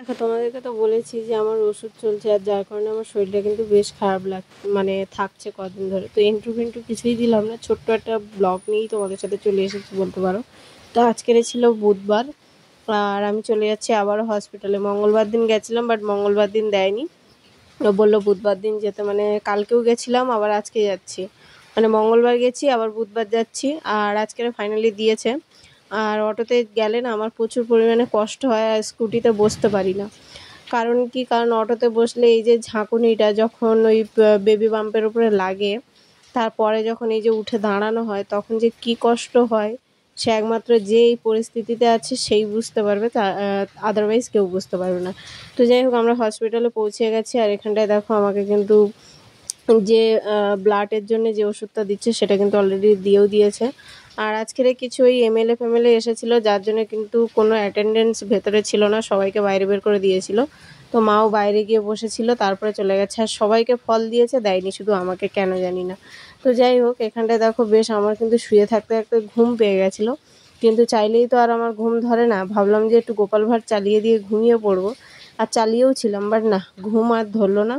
দেখো তোমাদেরকে তো বলেছি যে আমার ওষুধ চলছে, আর যার কারণে আমার শরীরটা কিন্তু বেশ খারাপ মানে থাকছে কদিন ধরে। তো ইন্টারভিউ কিছুই দিলাম না, ছোট্ট একটা ব্লগ নিয়েই তোমাদের সাথে চলে এসেছি বলতে পারো। তো আজকের ছিল বুধবার, আর আমি চলে যাচ্ছি আবারও হসপিটালে। মঙ্গলবার দিন গেছিলাম, বাট মঙ্গলবার দিন দেয়নি, বললো বুধবার দিন যেতে। মানে কালকেও গেছিলাম, আবার আজকে যাচ্ছি। মানে মঙ্গলবার গেছি, আবার বুধবার যাচ্ছি, আর আজকের ফাইনালি দিয়েছে। আর অটোতে গেলে না আমার প্রচুর পরিমাণে কষ্ট হয়, আর স্কুটিতে বসতে পারি না। কারণ কি, কারণ অটোতে বসলে এই যে ঝাঁকুনিটা যখন ওই বেবি বাম্পের উপরে লাগে, তারপরে যখন এই যে উঠে দাঁড়ানো হয়, তখন যে কি কষ্ট হয় সে একমাত্র যে এই পরিস্থিতিতে আছে সেই বুঝতে পারবে, তা আদারওয়াইজ কেউ বুঝতে পারবে না। তো যাই হোক, আমরা হসপিটালে পৌঁছে গেছি, আর এখানটায় দেখো আমাকে কিন্তু যে ব্লাডের জন্য যে ওষুধটা দিচ্ছে সেটা কিন্তু অলরেডি দিয়েও দিয়েছে। আর আজকের কিছু ওই এমএলএ ফেমেলে এসেছিলো, যার জন্য কিন্তু কোনো অ্যাটেন্ডেন্স ভেতরে ছিল না, সবাইকে বাইরে বের করে দিয়েছিল। তো মাও বাইরে গিয়ে বসেছিল, তারপরে চলে গেছে। আর সবাইকে ফল দিয়েছে, দেয়নি শুধু আমাকে, কেন জানি না। তো যাই হোক, এখানটায় দেখো বেশ আমার কিন্তু শুয়ে থাকতে থাকতে ঘুম পেয়ে গেছিলো, কিন্তু চাইলেই তো আর আমার ঘুম ধরে না। ভাবলাম যে একটু গোপাল ভাঁড় চালিয়ে দিয়ে ঘুমিয়ে পড়বো, আর চালিয়েও ছিলাম, বাট না, ঘুম আর ধরলো না।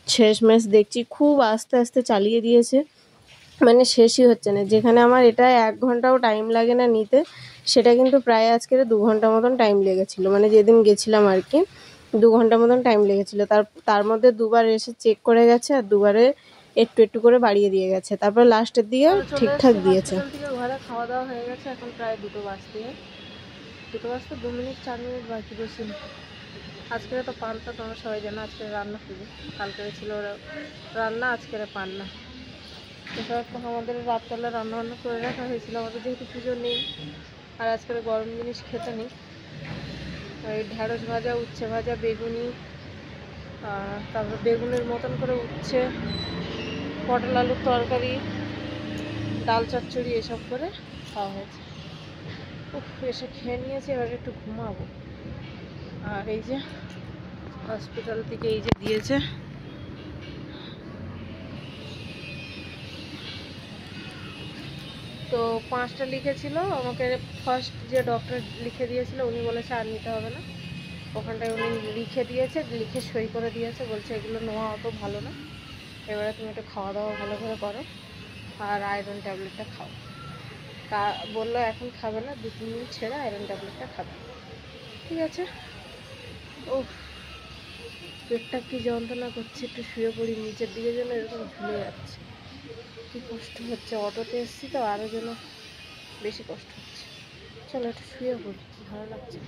শেষমেশ দেখছি খুব আস্তে আস্তে চালিয়ে দিয়েছে, মানে শেষই হচ্ছে না। যেখানে আমার এটা 1 ঘন্টাও টাইম লাগে না নিতে, সেটা কিন্তু প্রায় আজকের 2 ঘন্টা মতন টাইম লেগেছিলো। মানে যেদিন গেছিলাম আর কি, 2 ঘন্টা মতন টাইম লেগেছিলো। তার মধ্যে 2বার এসে চেক করে গেছে, আর 2বারে একটু একটু করে বাড়িয়ে দিয়ে গেছে, তারপর লাস্টের দিকে ঠিকঠাক দিয়েছে। ঘরে খাওয়া দাওয়া হয়ে গেছে, এখন প্রায় 2টো বাজতে 2 মিনিট 4 মিনিট বাকি বেশি। আজকের তো পান্তা, তোমরা সবাই জানো আজকে রান্না পুজো, কালকে ছিল রান্না, আজকের পান্না। এসব আমাদের রাতবেলা রান্নাবান্না করে রাখা হয়েছিল, আমাদের যেহেতু পুজো নেই, আর আজকের গরম জিনিস খেতে নেই। ওই ঢ্যাঁড়স ভাজা, উচ্ছে ভাজা, বেগুনি, তারপর বেগুনের মতন করে উচ্ছে, পটল আলুর তরকারি, ডাল চচ্চড়ি, এসব করে খাওয়া হয়েছে। এসে খেয়ে নিয়েছি, এবার একটু ঘুমাবো। আর এই যে হসপিটাল থেকে এই যে দিয়েছে, তো 5টা লিখেছিল আমাকে। ফার্স্ট যে ডক্টর লিখে দিয়েছিল উনি বলেছে আর নিতে হবে না, ওখানটায় উনি লিখে দিয়েছে, লিখে সই করে দিয়েছে, বলছে এগুলো নেওয়া অত ভালো না, এবারে তুমি একটু খাওয়া দাওয়া ভালো করে করো, আর আয়রন ট্যাবলেটটা খাও। তা বললো এখন খাবে না, 2-3 মিনিট ছেড়ে আয়রন ট্যাবলেটটা খাবে। ঠিক আছে। ও, পেটটা কি যন্ত্রণা করছে, একটু শুয়ে পড়ি, নিচের দিকে যেন এরকম ঝুলে যাচ্ছে, কি কষ্ট হচ্ছে। অটোতে এসেছি তো আরও যেন বেশি কষ্ট হচ্ছে। চলো একটু শুয়ে পড়ি, ভালো লাগছে।